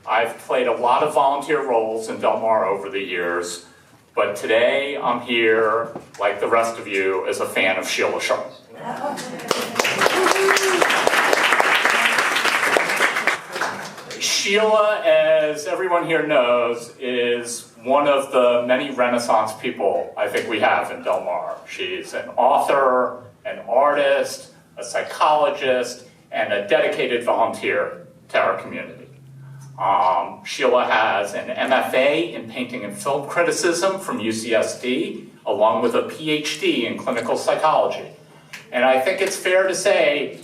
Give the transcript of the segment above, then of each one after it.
I've played a lot of volunteer roles in Del Mar over the years, but today I'm here, like the rest of you, as a fan of Sheila Sharpe. Sheila, as everyone here knows, is one of the many Renaissance people I think we have in Del Mar. She's an author, an artist, a psychologist, and a dedicated volunteer to our community. Sheila has an MFA in painting and film criticism from UCSD, along with a PhD in clinical psychology. And I think it's fair to say,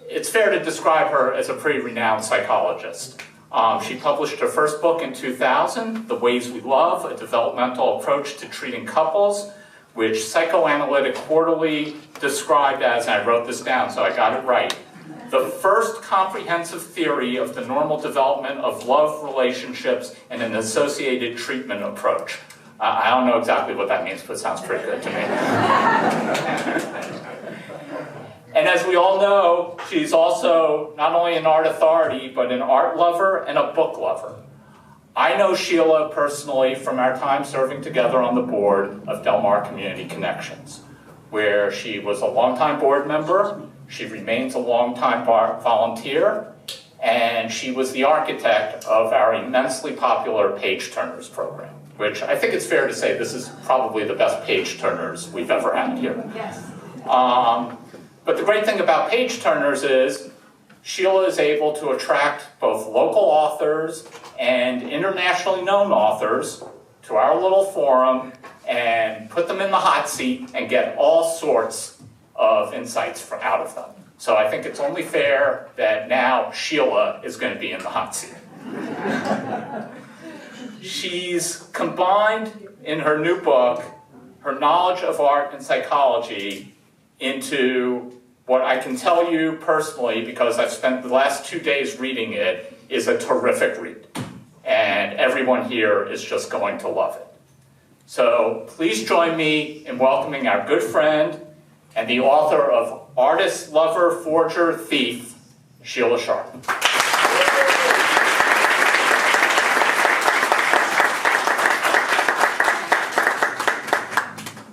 it's fair to describe her as a pretty renowned psychologist. She published her first book in 2000, The Ways We Love, a developmental approach to treating couples, which Psychoanalytic Quarterly described as, and I wrote this down so I got it right, the first comprehensive theory of the normal development of love relationships and an associated treatment approach. I don't know exactly what that means, but it sounds pretty good to me. And as we all know, she's also not only an art authority, but an art lover and a book lover. I know Sheila personally from our time serving together on the board of Del Mar Community Connections, where she was a longtime board member, she remains a longtime volunteer, and she was the architect of our immensely popular Page Turners program, which I think it's fair to say this is probably the best Page Turners we've ever had here. Yes. But the great thing about Page Turners is Sheila is able to attract both local authors and internationally known authors to our little forum and put them in the hot seat and get all sorts of insights out of them. So I think it's only fair that now Sheila is going to be in the hot seat. She's combined in her new book her knowledge of art and psychology into what I can tell you personally, because I've spent the last 2 days reading it, is a terrific read. And everyone here is just going to love it. So please join me in welcoming our good friend and the author of Artist, Lover, Forger, Thief, Sheila Sharpe.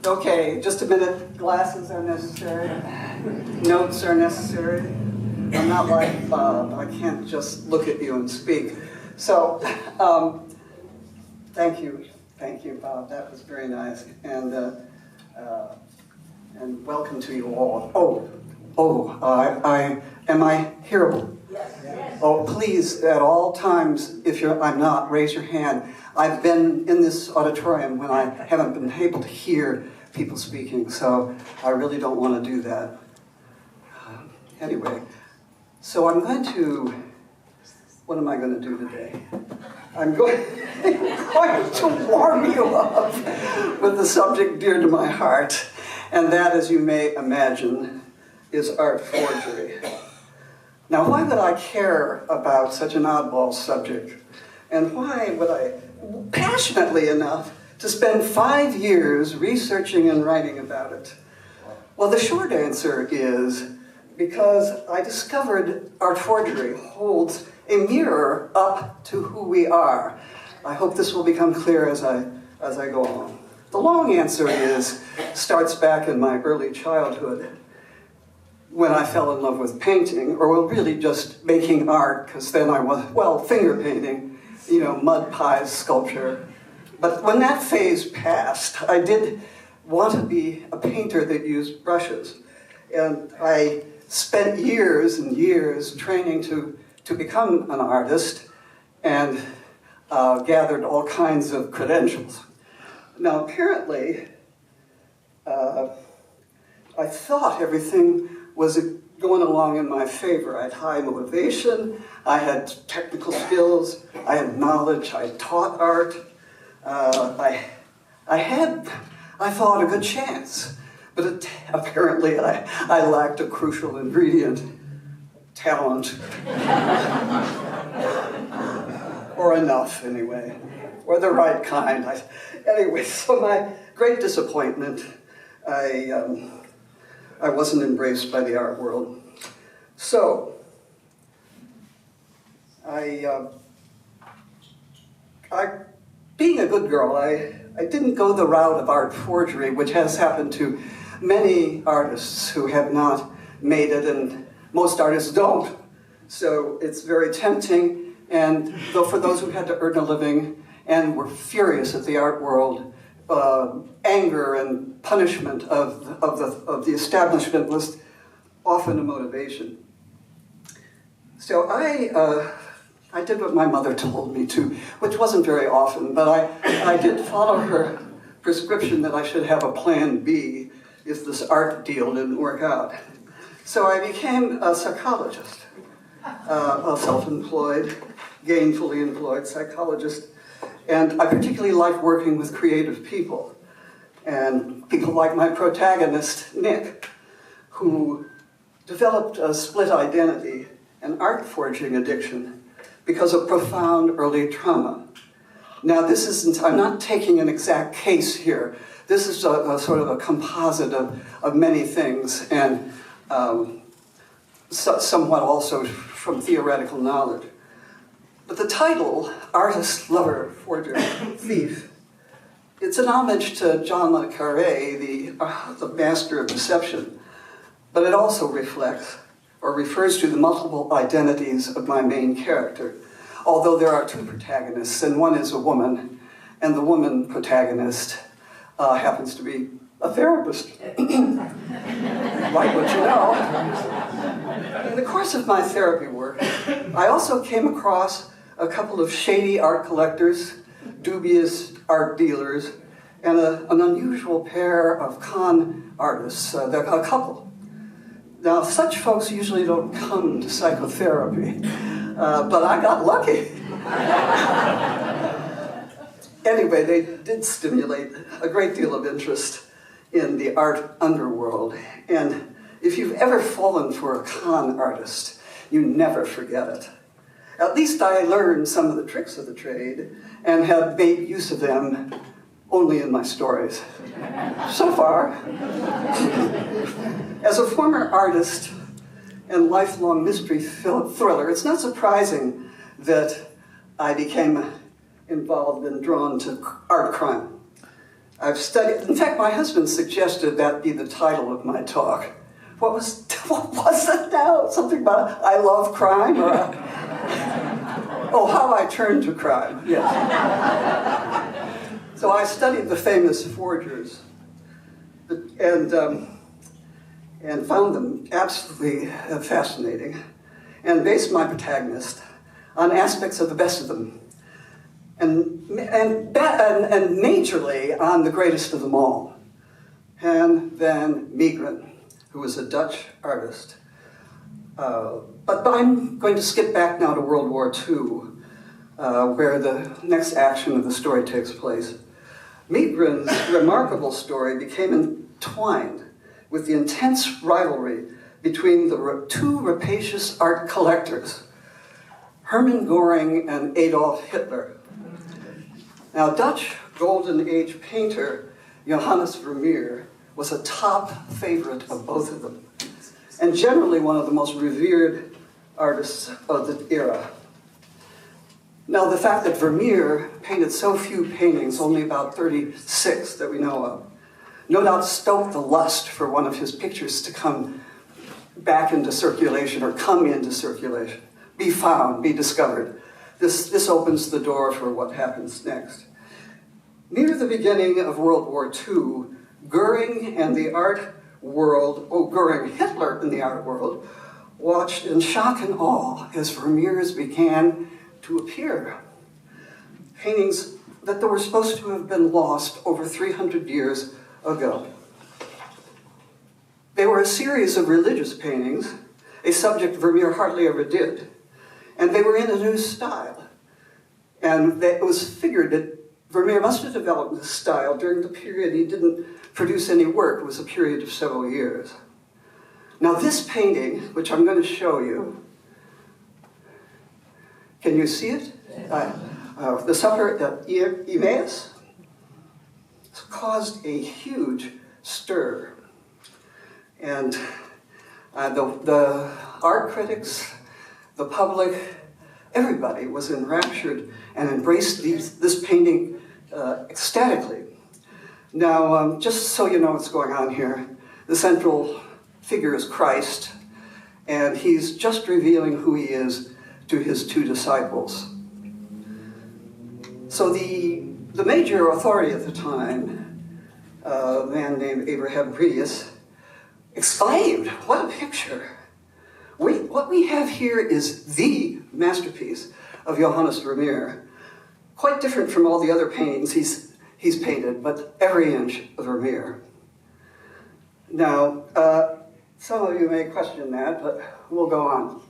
Okay, just a minute. Glasses are necessary. Notes are necessary. I'm not like Bob. I can't just look at you and speak. So, thank you, Bob. That was very nice, and welcome to you all. Am I hearable? Yes. Oh, please, at all times, if I'm not, raise your hand. I've been in this auditorium when I haven't been able to hear people speaking, so I really don't want to do that. Anyway, so what am I going to do today? I'm going to warm you up with the subject dear to my heart, and that, as you may imagine, is art forgery. Now, why would I care about such an oddball subject? And why would I, passionately enough, to spend 5 years researching and writing about it? Well, the short answer is because I discovered art forgery holds a mirror up to who we are. I hope this will become clear as I go along. The long answer starts back in my early childhood when I fell in love with painting, or really just making art, because then I was, finger painting, mud pies, sculpture. But when that phase passed, I did want to be a painter that used brushes. And I spent years and years training to become an artist and gathered all kinds of credentials. Now, apparently, I thought everything was going along in my favor. I had high motivation, I had technical skills, I had knowledge, I taught art. I thought, a good chance. But apparently I lacked a crucial ingredient, talent. Or enough, anyway. Or the right kind. Anyway, so my great disappointment, I wasn't embraced by the art world. So, I being a good girl, I didn't go the route of art forgery, which has happened to many artists who have not made it, and most artists don't. So it's very tempting, and though for those who had to earn a living and were furious at the art world, anger and punishment of the establishment was often a motivation. So I did what my mother told me to, which wasn't very often, but I did follow her prescription that I should have a plan B if this art deal didn't work out. So I became a psychologist, a self-employed, gainfully employed psychologist. And I particularly like working with creative people. And people like my protagonist, Nick, who developed a split identity and art forging addiction because of profound early trauma. Now, this isn't, I'm not taking an exact case here. This is a sort of a composite of many things, and somewhat also from theoretical knowledge. But the title, Artist, Lover, Forger, Thief, it's an homage to John le Carré, the master of deception, but it also reflects or refers to the multiple identities of my main character, although there are two protagonists, and one is a woman, and the woman protagonist happens to be a therapist. Like what you know. In the course of my therapy work, I also came across a couple of shady art collectors, dubious art dealers, and an unusual pair of con artists, a couple. Now, such folks usually don't come to psychotherapy, but I got lucky. Anyway, they did stimulate a great deal of interest in the art underworld, and if you've ever fallen for a con artist, you never forget it. At least I learned some of the tricks of the trade and have made use of them only in my stories. So far. As a former artist and lifelong mystery thriller, it's not surprising that I became involved and drawn to art crime. I've studied, in fact, my husband suggested that be the title of my talk. What was it now? Something about I love crime? Or oh, how I turned to crime, yes. So I studied the famous forgers and found them absolutely fascinating and based my protagonist on aspects of the best of them and majorly on the greatest of them all, Jan van Meegeren, who was a Dutch artist. But I'm going to skip back now to World War II, where the next action of the story takes place. Meegeren's remarkable story became entwined with the intense rivalry between the two rapacious art collectors, Hermann Göring and Adolf Hitler. Now, Dutch Golden Age painter Johannes Vermeer was a top favorite of both of them, and generally one of the most revered artists of the era. Now, the fact that Vermeer painted so few paintings, only about 36 that we know of, no doubt stoked the lust for one of his pictures to come back into circulation or come into circulation, be found, be discovered. This opens the door for what happens next. Near the beginning of World War II, Göring and the art world, Hitler in the art world, watched in shock and awe as Vermeer's began to appear. Paintings that were supposed to have been lost over 300 years ago. They were a series of religious paintings, a subject Vermeer hardly ever did, and they were in a new style. And it was figured that Vermeer must have developed this style during the period he didn't produce any work. It was a period of several years. Now this painting, which I'm going to show you, can you see it? The Supper at Emmaus caused a huge stir. And the art critics, the public, everybody was enraptured and embraced this painting ecstatically. Now, just so you know what's going on here, the central figure is Christ, and he's just revealing who he is to his two disciples. So the major authority at the time, a man named Abraham Bredius, exclaimed, "What a picture! What we have here is the masterpiece of Johannes Vermeer. Quite different from all the other paintings he's painted, but every inch of Vermeer." Now, some of you may question that, but we'll go on.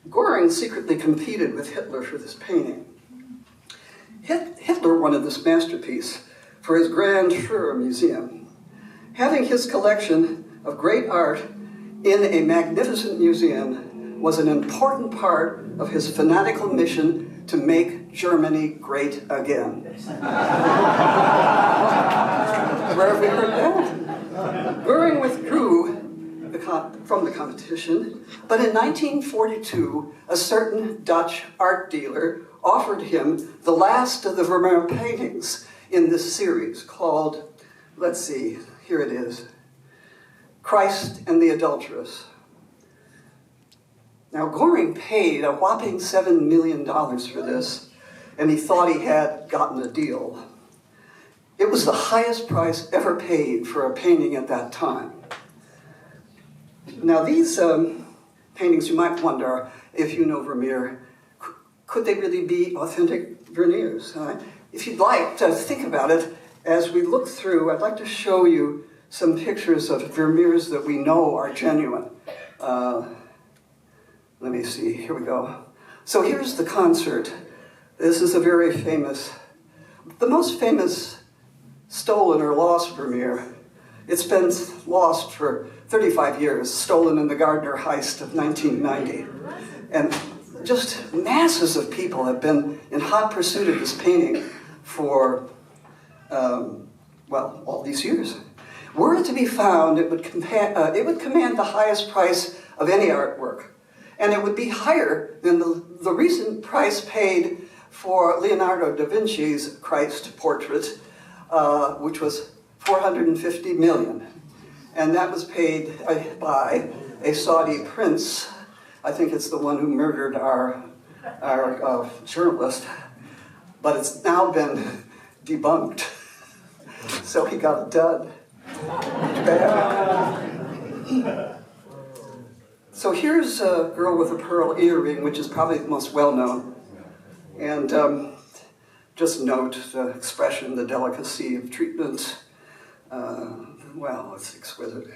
Goering secretly competed with Hitler for this painting. Hitler wanted this masterpiece for his Grand Führer Museum. Having his collection of great art in a magnificent museum was an important part of his fanatical mission to make Germany great again. Where have we heard that? Goering withdrew from the competition, but in 1942, a certain Dutch art dealer offered him the last of the Vermeer paintings in this series called, let's see, here it is, Christ and the Adulteress. Now, Goering paid a whopping $7 million for this, and he thought he had gotten a deal. It was the highest price ever paid for a painting at that time. Now, these paintings, you might wonder, if you know Vermeer, could they really be authentic Vermeers? If you'd like to think about it, as we look through, I'd like to show you some pictures of Vermeers that we know are genuine. Let me see, here we go. So here's the concert. This is a very famous, the most famous stolen or lost Vermeer. It's been lost for 35 years, stolen in the Gardner heist of 1990. And just masses of people have been in hot pursuit of this painting for, well, all these years. Were it to be found, it would command the highest price of any artwork. And it would be higher than the recent price paid for Leonardo da Vinci's Christ portrait, which was $450 million. And that was paid by a Saudi prince. I think it's the one who murdered our journalist. But it's now been debunked. So he got a dud. Bad. So here's a girl with a pearl earring, which is probably the most well-known. And just note the expression, the delicacy of treatment. Well, it's exquisite.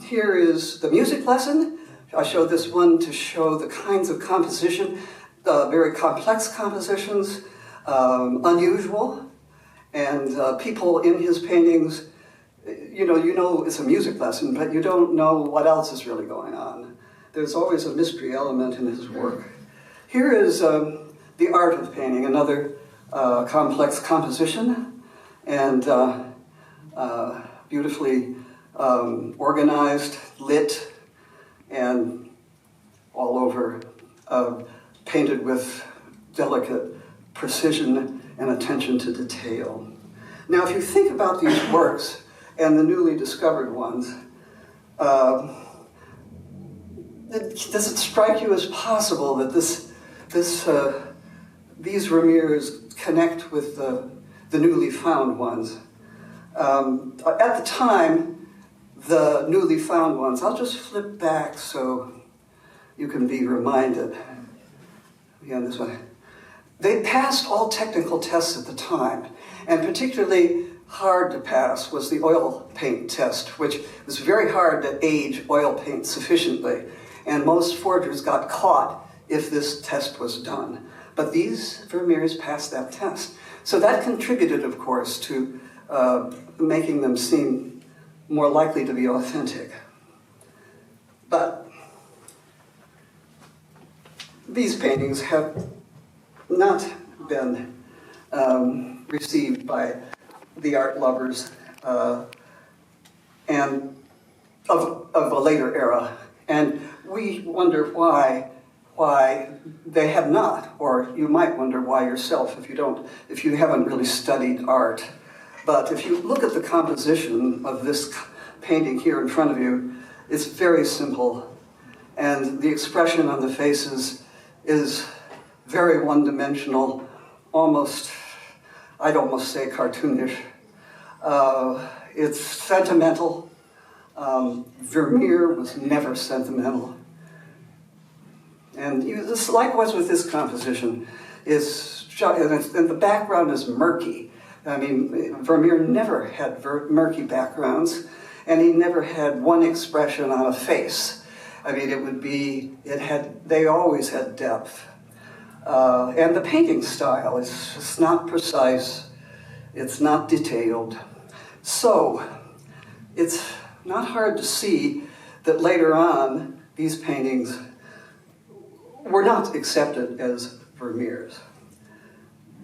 Here is the music lesson. I showed this one to show the kinds of composition, very complex compositions, unusual, and people in his paintings. You know it's a music lesson, but you don't know what else is really going on. There's always a mystery element in his work. Here is the art of painting, another complex composition, and beautifully organized, lit, and all over painted with delicate precision and attention to detail. Now, if you think about these works, and the newly discovered ones, does it strike you as possible that these Vermeers connect with the newly found ones? At the time, the newly found ones, I'll just flip back so you can be reminded. Again, this way. They passed all technical tests at the time, and particularly hard to pass was the oil paint test, which was very hard to age oil paint sufficiently. And most forgers got caught if this test was done. But these Vermeers passed that test. So that contributed, of course, to making them seem more likely to be authentic. But these paintings have not been received by the art lovers and of a later era. And we wonder why they have not, or you might wonder why yourself if you haven't really studied art. But if you look at the composition of this painting here in front of you, it's very simple. And the expression on the faces is very one-dimensional, I'd almost say cartoonish. It's sentimental. Vermeer was never sentimental. And this, likewise with this composition, and the background is murky. I mean, Vermeer never had murky backgrounds, and he never had one expression on a face. I mean, they always had depth. And the painting style is just not precise, it's not detailed. So, it's not hard to see that later on, these paintings were not accepted as Vermeer's.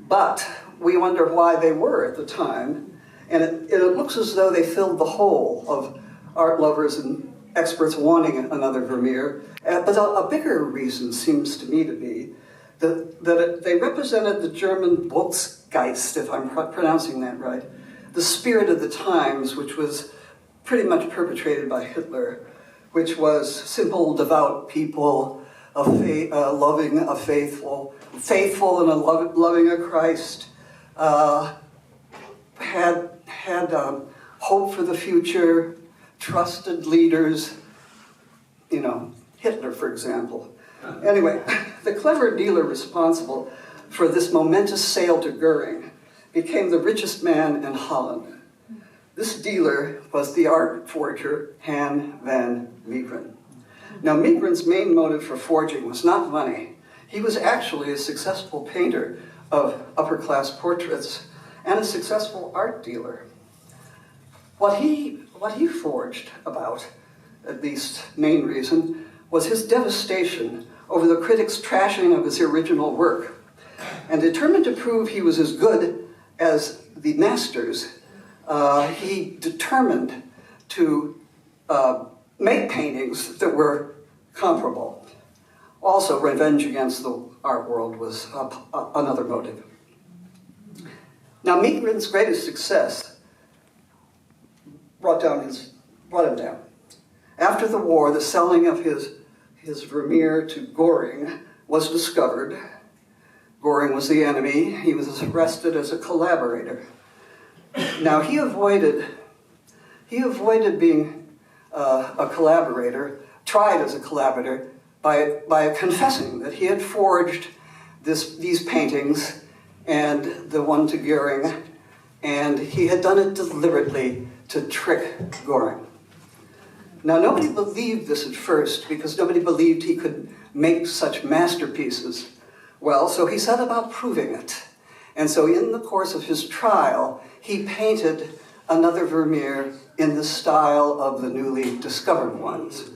But we wonder why they were at the time, and it looks as though they filled the hole of art lovers and experts wanting another Vermeer. But a bigger reason seems to me to be that they represented the German Volksgeist, if I'm pronouncing that right, the spirit of the times, which was pretty much perpetrated by Hitler, which was simple, devout people, loving a faithful and loving a Christ, had hope for the future, trusted leaders, Hitler, for example. Anyway, the clever dealer responsible for this momentous sale to Goering became the richest man in Holland. This dealer was the art forger Han van Meegeren. Now, Meegeren's main motive for forging was not money. He was actually a successful painter of upper-class portraits and a successful art dealer. What he forged about, at least main reason, was his devastation over the critics' trashing of his original work. And determined to prove he was as good as the masters, he determined to make paintings that were comparable. Also, revenge against the art world was another motive. Now, Meegeren's greatest success brought him down. After the war, the selling of his Vermeer to Goering was discovered. Goering was the enemy. He was arrested as a collaborator. Now, he avoided being a collaborator, tried as a collaborator, by confessing that he had forged these paintings and the one to Goering, and he had done it deliberately to trick Goering. Now, nobody believed this at first because nobody believed he could make such masterpieces. Well, so he set about proving it. And so in the course of his trial, he painted another Vermeer in the style of the newly discovered ones.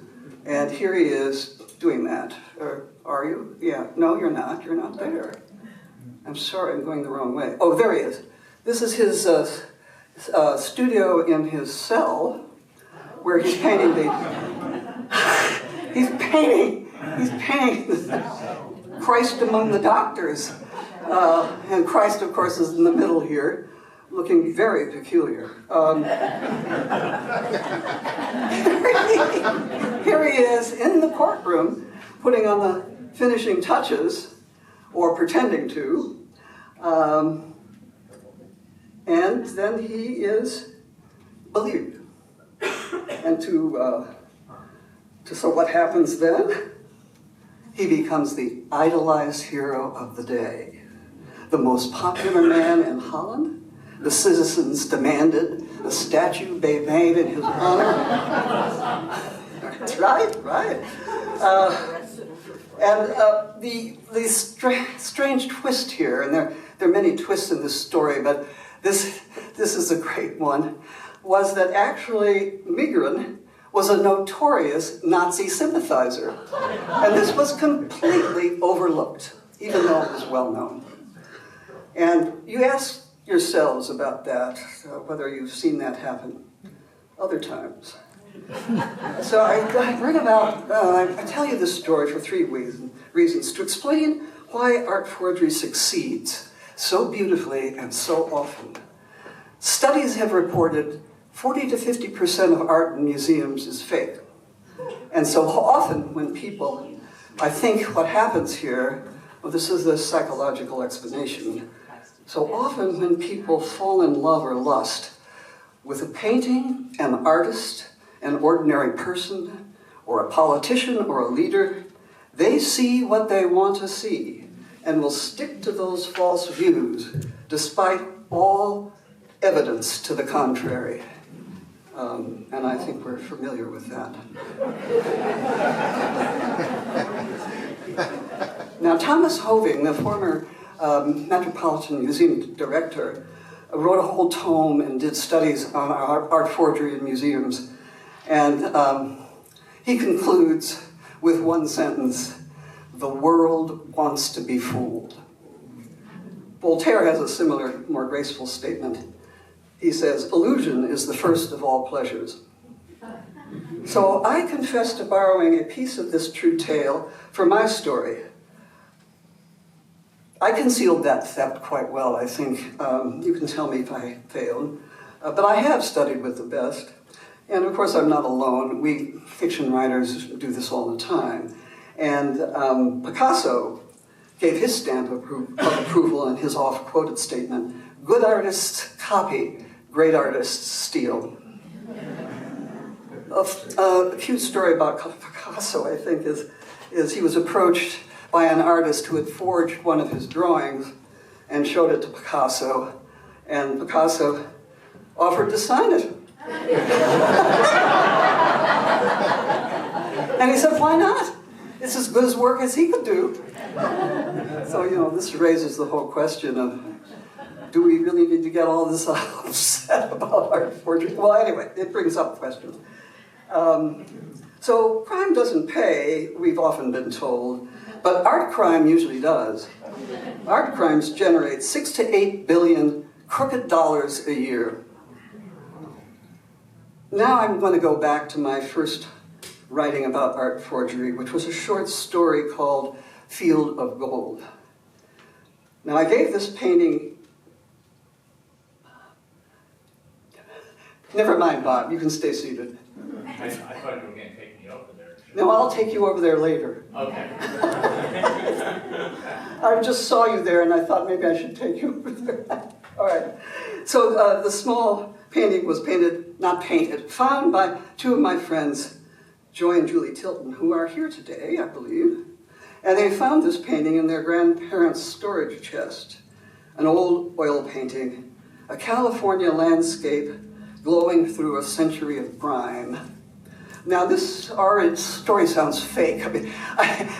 And here he is doing that. Are you? Yeah. No, you're not. You're not there. I'm sorry, I'm going the wrong way. Oh, there he is. This is his studio in his cell, where he's painting he's painting Christ among the doctors. And Christ, of course, is in the middle here, looking very peculiar. Here he is in the courtroom, putting on the finishing touches, or pretending to. And then he is believed. And so what happens then? He becomes the idolized hero of the day. The most popular man in Holland. The citizens demanded a statue be made in his honor. Right. The strange twist here, and there are many twists in this story, but this is a great one, was that actually Meegeren was a notorious Nazi sympathizer. And this was completely overlooked, even though it was well known. And you ask yourselves about that, whether you've seen that happen other times. So I bring about, I tell you this story for three reasons. To explain why art forgery succeeds so beautifully and so often. Studies have reported 40 to 50% of art in museums is fake. And so often when people, I think what happens here, well, this is the psychological explanation. So often when people fall in love or lust with a painting, an artist, an ordinary person, or a politician or a leader, they see what they want to see and will stick to those false views despite all evidence to the contrary. And I think we're familiar with that. Now, Thomas Hoving, the former Metropolitan Museum director, wrote a whole tome and did studies on art forgery in museums. And he concludes with one sentence: the world wants to be fooled. Voltaire has a similar, more graceful statement. He says, illusion is the first of all pleasures. So I confess to borrowing a piece of this true tale for my story. I concealed that theft quite well, I think. You can tell me if I failed. But I have studied with the best. And of course, I'm not alone. We fiction writers do this all the time. And Picasso gave his stamp of approval in his oft-quoted statement: good artists copy, great artists steal. A cute story about Picasso, I think, is he was approached by an artist who had forged one of his drawings and showed it to Picasso, and Picasso offered to sign it. And he said, why not? It's as good as work as he could do. So, this raises the whole question of, do we really need to get all this upset about art forgery? Well, anyway, it brings up questions. So crime doesn't pay, we've often been told, but art crime usually does. Art crimes generate 6 to 8 billion crooked dollars a year. Now I'm going to go back to my first writing about art forgery, which was a short story called Field of Gold. Now I gave this painting... Never mind, Bob, you can stay seated. I thought you were going to take me over there. No, I'll take you over there later. Okay. I just saw you there and I thought maybe I should take you over there. All right. So the small painting was found by two of my friends, Joy and Julie Tilton, who are here today, I believe. And they found this painting in their grandparents' storage chest. An old oil painting, a California landscape glowing through a century of grime. Now this story sounds fake.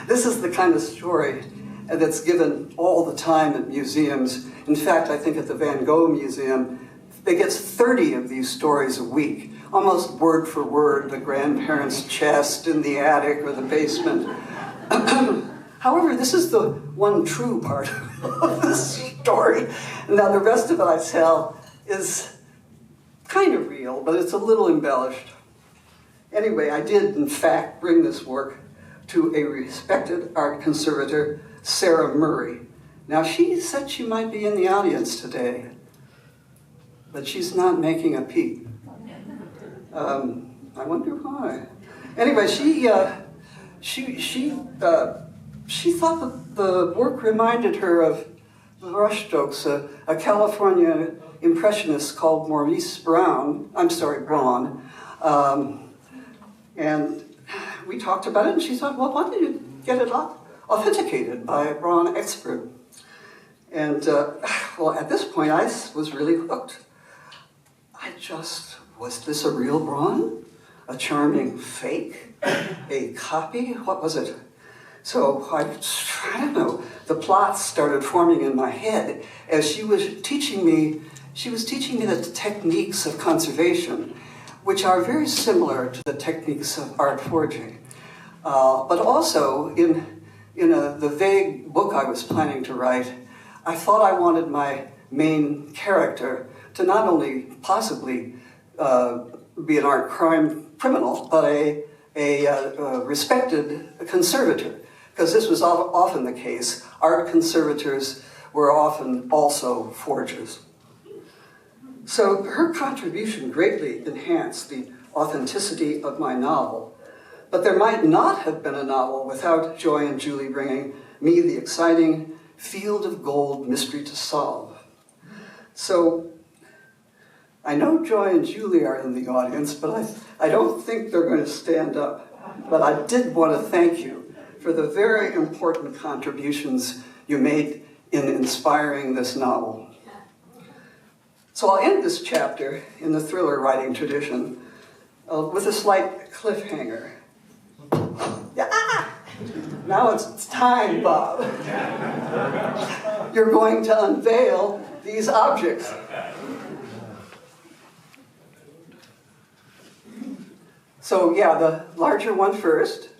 This is the kind of story that's given all the time at museums. In fact, I think at the Van Gogh Museum, they get 30 of these stories a week, almost word for word, the grandparents' chest in the attic or the basement. However, this is the one true part of this story. Now the rest of it I tell is kind of real, but it's a little embellished. Anyway, I did, in fact, bring this work to a respected art conservator, Sarah Murray. Now, she said she might be in the audience today, but she's not making a peep. I wonder why. Anyway, she thought that the work reminded her of brushstrokes, a California impressionist called Maurice Braun. And we talked about it, and she thought, well, why don't you get it authenticated by a Braun expert? And, well, at this point, I was really hooked. Was this a real Braun? A charming fake? A copy? What was it? So, I don't know, the plots started forming in my head as she was teaching me the techniques of conservation, which are very similar to the techniques of art forging. But also, in the vague book I was planning to write, I thought I wanted my main character to not only possibly be an art crime criminal, but a respected conservator, because this was often the case. Art conservators were often also forgers. So her contribution greatly enhanced the authenticity of my novel, but there might not have been a novel without Joy and Julie bringing me the exciting field of gold mystery to solve. So I know Joy and Julie are in the audience, but I don't think they're going to stand up. But I did want to thank you for the very important contributions you made in inspiring this novel. So I'll end this chapter in the thriller writing tradition with a slight cliffhanger. Yeah. Now it's time, Bob. You're going to unveil these objects. So yeah, the larger one first.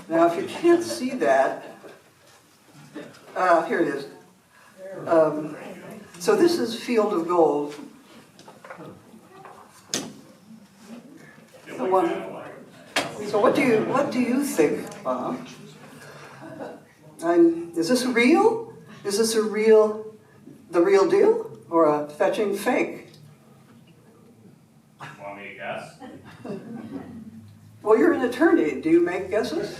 Now if you can't see that, here it is. So this is Field of Gold. The one. So what do you think, Bob? Is this real? Is this the real deal, or a fetching fake? Want me to guess? Well, you're an attorney. Do you make guesses?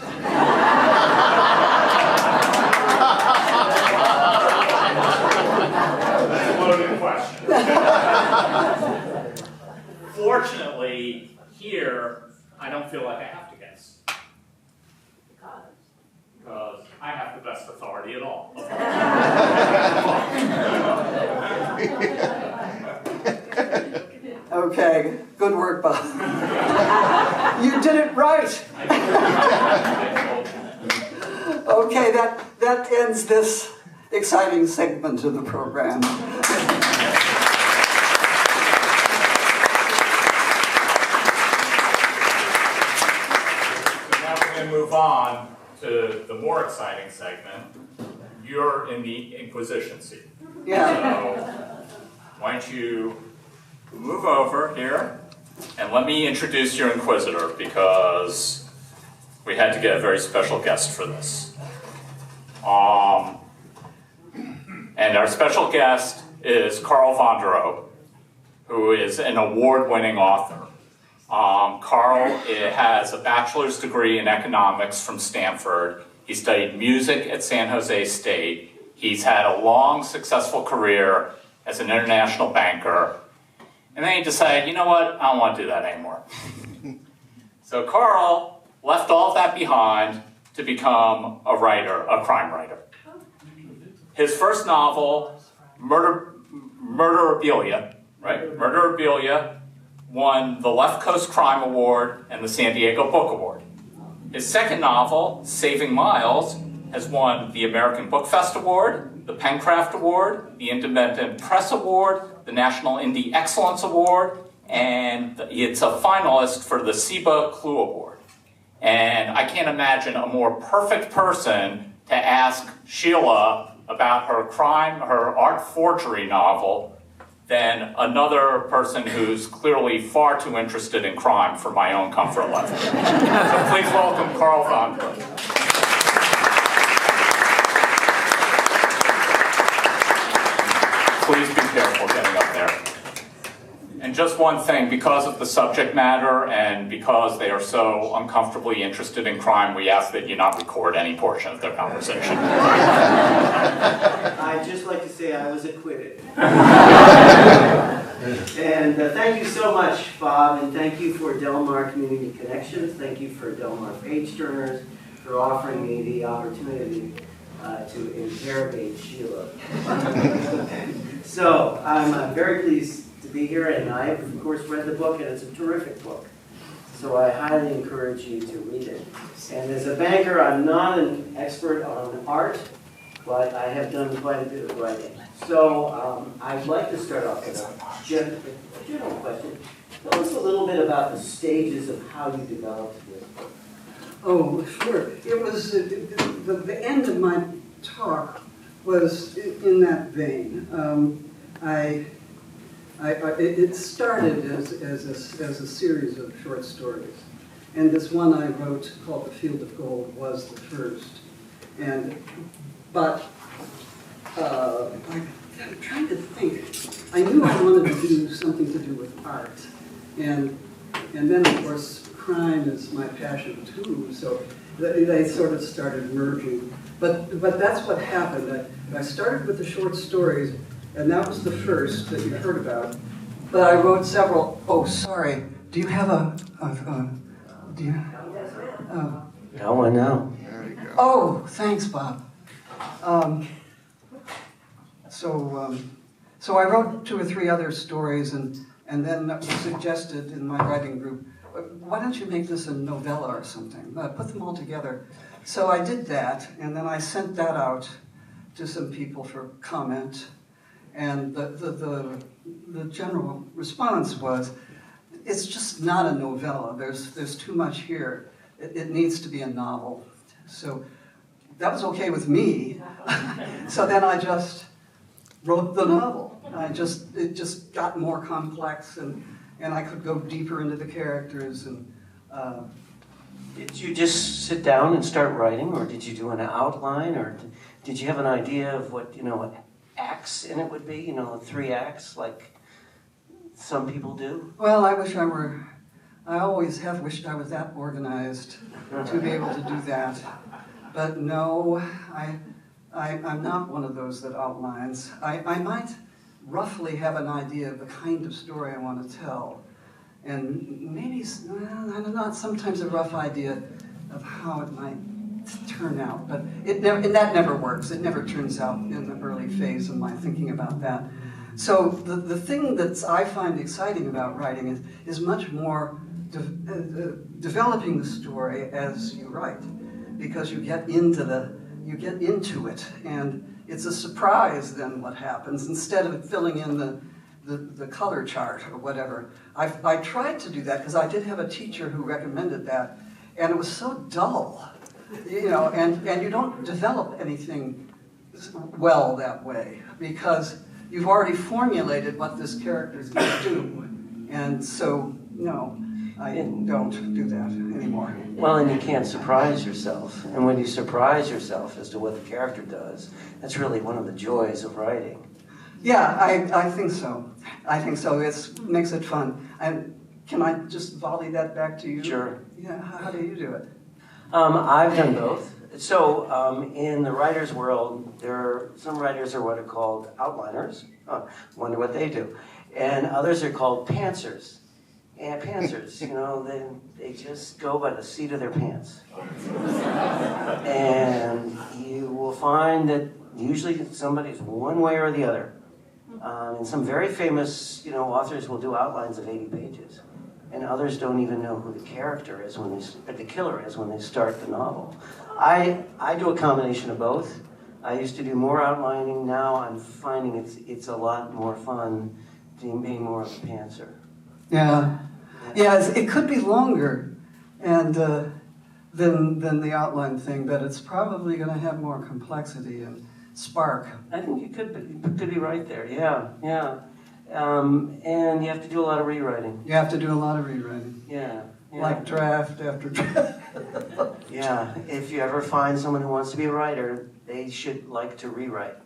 Loaded question. Fortunately, here, I don't feel like I have to guess. Because I have the best authority at all. Okay, good work, Bob. You did it right. Okay, that ends this exciting segment of the program. So now we're going to move on to the more exciting segment. You're in the Inquisition seat. Yeah. So why don't you move over here and let me introduce your Inquisitor, because we had to get a very special guest for this. And our special guest is Carl Vonderow, who is an award-winning author. Carl has a bachelor's degree in economics from Stanford. He studied music at San Jose State. He's had a long, successful career as an international banker. And then he decided, you know what, I don't want to do that anymore. So Carl left all that behind to become a writer, a crime writer. His first novel, Murderabilia, right? Murderabilia won the Left Coast Crime Award and the San Diego Book Award. His second novel, Saving Miles, has won the American Book Fest Award, the Pencraft Award, the Independent Press Award, the National Indie Excellence Award, and it's a finalist for the SIBA Clue Award. And I can't imagine a more perfect person to ask Sheila about her art forgery novel, than another person who's clearly far too interested in crime for my own comfort level. So please welcome Carl Vonderow. Please be careful getting up there. And just one thing, because of the subject matter and because they are so uncomfortably interested in crime, we ask that you not record any portion of their conversation. I'd just like to say I was acquitted. And thank you so much, Bob, and thank you for Del Mar Community Connections. Thank you for Del Mar Page Turners for offering me the opportunity to interrogate Sheila. So I'm very pleased to be here, and I have, of course, read the book, and it's a terrific book. So I highly encourage you to read it. And as a banker, I'm not an expert on art, but I have done quite a bit of writing. So I'd like to start off with a general question. Tell us a little bit about the stages of how you developed this book. Oh, sure. It was the end of my talk was in that vein. It started as a series of short stories. And this one I wrote called The Field of Gold was the first. But I'm trying to think. I knew I wanted to do something to do with art. And then, of course, crime is my passion too, so they sort of started merging. But that's what happened. I started with the short stories, and that was the first that you heard about. But I wrote several. Oh, sorry. Do you have do you? Got one now. Oh, thanks, Bob. So I wrote 2 or 3 other stories, and then it was suggested in my writing group, why don't you make this a novella or something? Put them all together. So I did that, and then I sent that out to some people for comment, and the general response was, it's just not a novella. There's too much here. It needs to be a novel. So that was okay with me. So then I just wrote the novel. It just got more complex, and I could go deeper into the characters. And Did you just sit down and start writing, or did you do an outline, or did you have an idea of what acts in it would be? 3 acts like some people do. well, I always have wished I was that organized to be able to do that. But no, I'm not one of those that outlines. I might roughly have an idea of the kind of story I want to tell. And maybe, I don't know, sometimes a rough idea of how it might turn out. But that never works. It never turns out in the early phase of my thinking about that. So the thing that I find exciting about writing is much more developing the story as you write, because you get into it, and it's a surprise then what happens, instead of filling in the color chart or whatever. I tried to do that because I did have a teacher who recommended that, and it was so dull, and you don't develop anything well that way, because you've already formulated what this character is going to do. And so, no, I don't do that anymore. Well, and you can't surprise yourself. And when you surprise yourself as to what the character does, that's really one of the joys of writing. Yeah, I think so. I think so. It makes it fun. And can I just volley that back to you? Sure. Yeah, how do you do it? I've done both. So in the writer's world, some writers are what are called outliners. Wonder what they do. And others are called pantsers. And pantsers, they just go by the seat of their pants. And you will find that usually somebody's one way or the other. And some very famous, authors will do outlines of 80 pages. And others don't even know who the character is the killer is when they start the novel. I do a combination of both. I used to do more outlining. Now I'm finding it's a lot more fun being more of a pantser. Yeah, it could be longer, and than the outline thing, but it's probably going to have more complexity and spark. I think you could be right there. Yeah. And you have to do a lot of rewriting. You have to do a lot of rewriting. Yeah. Like draft after draft. Yeah. If you ever find someone who wants to be a writer, they should like to rewrite.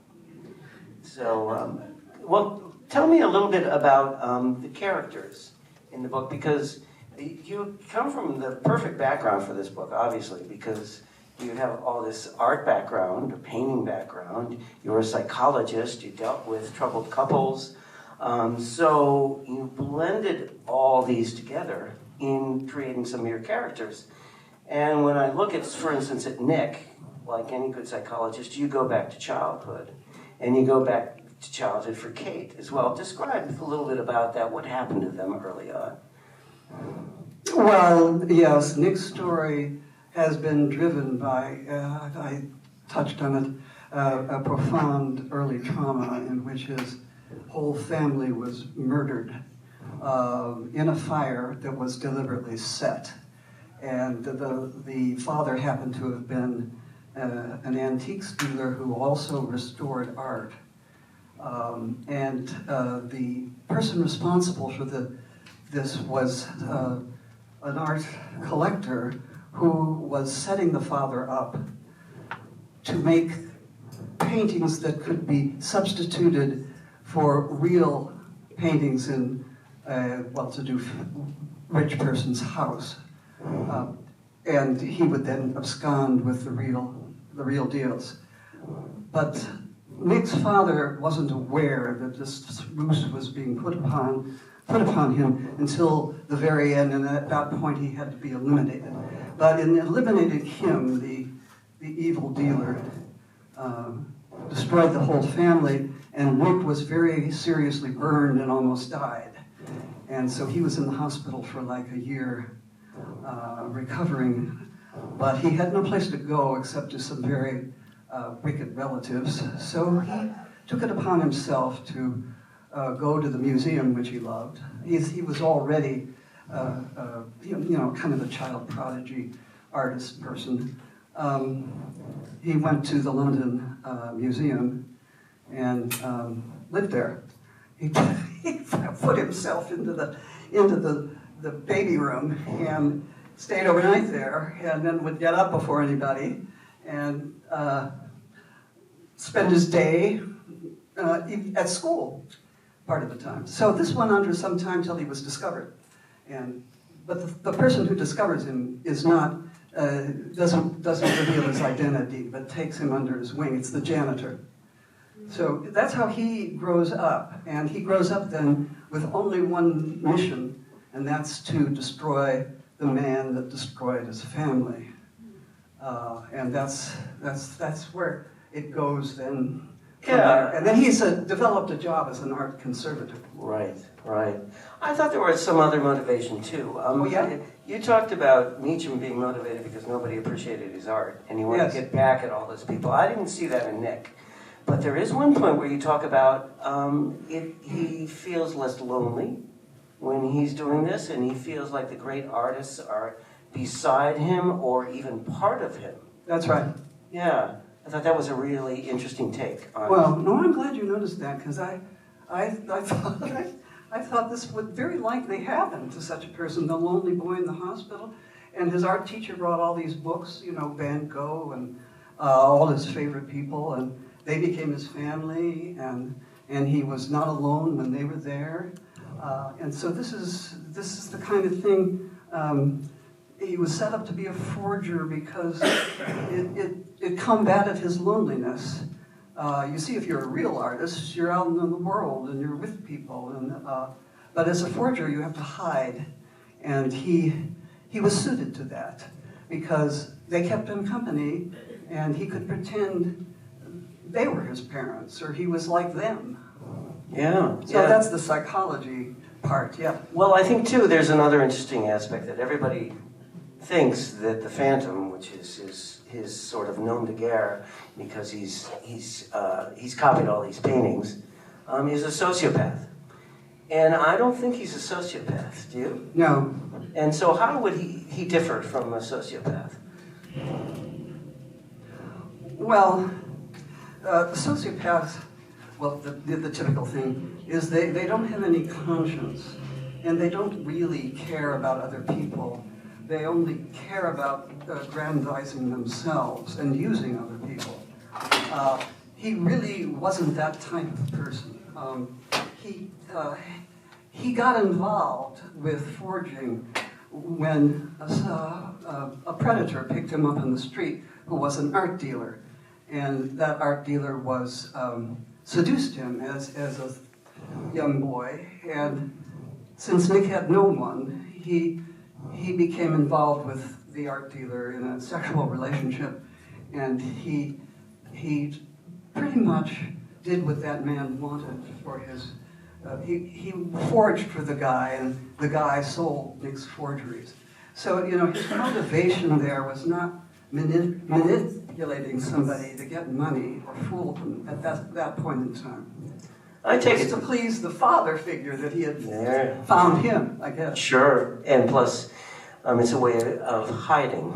So, well, tell me a little bit about the characters in the book, because you come from the perfect background for this book, obviously, because you have all this art background, a painting background. You're a psychologist. You dealt with troubled couples. So you blended all these together in creating some of your characters. And when I look at, for instance, at Nick, like any good psychologist, you go back to childhood. And you go back to childhood for Kate as well. Describe a little bit about that. What happened to them early on? Well, yes, Nick's story has been driven by, I touched on it, a profound early trauma in which his whole family was murdered in a fire that was deliberately set. And the father happened to have been an antiques dealer who also restored art. And the person responsible for this was an art collector who was setting the father up to make paintings that could be substituted for real paintings in a well-to-do rich person's house. And he would then abscond with the real deals. But Nick's father wasn't aware that this ruse was being put upon him until the very end, and at that point he had to be eliminated. But in eliminating him, the evil dealer destroyed the whole family, and Nick was very seriously burned and almost died. And so he was in the hospital for like a year recovering, but he had no place to go except to some very wicked relatives. So he took it upon himself to go to the museum, which he loved. He was already, kind of a child prodigy artist person. He went to the London Museum and lived there. He put himself into the baby room and stayed overnight there, and then would get up before anybody and spend his day at school part of the time. So this went on for some time till he was discovered. But the person who discovers him is not doesn't reveal his identity, but takes him under his wing. It's the janitor. So that's how he grows up, and he grows up then with only one mission, and that's to destroy the man that destroyed his family. And that's where it goes then. Yeah. And then he's developed a job as an art conservator. Right. I thought there was some other motivation too. Oh, yeah? You talked about Meacham being motivated because nobody appreciated his art, and he wanted Yes. to get back at all those people. I didn't see that in Nick. But there is one point where you talk about he feels less lonely when he's doing this, and he feels like the great artists are beside him or even part of him. That's right. Yeah, I thought that was a really interesting take on Well, no, I'm glad you noticed that, because I thought this would very likely happen to such a person, the lonely boy in the hospital. And his art teacher brought all these books, Van Gogh and all his favorite people, and they became his family, and he was not alone when they were there. And so this is the kind of thing. He was set up to be a forger because it combated his loneliness. You see, if you're a real artist, you're out in the world and you're with people. But as a forger, you have to hide. And he was suited to that because they kept him company, and he could pretend they were his parents or he was like them. Yeah. So that's the psychology part, yeah. Well, I think too there's another interesting aspect that everybody thinks that the Phantom, which is his sort of nom de guerre, because he's copied all these paintings, is a sociopath. And I don't think he's a sociopath, do you? No. And so how would he differ from a sociopath? Well, sociopaths, well, the typical thing is they don't have any conscience, and they don't really care about other people. They only care about aggrandizing themselves and using other people. He really wasn't that type of person. He got involved with forging when a predator picked him up in the street who was an art dealer. And that art dealer was seduced him as a young boy. And since Nick had no one, he became involved with the art dealer in a sexual relationship. And he pretty much did what that man wanted for his... He forged for the guy, and the guy sold Nick's forgeries. So, his motivation there was not manipulating somebody to get money or fool them at that point in time. I take it to please the father figure that he had found him, I guess. Sure, and plus, it's a way of hiding.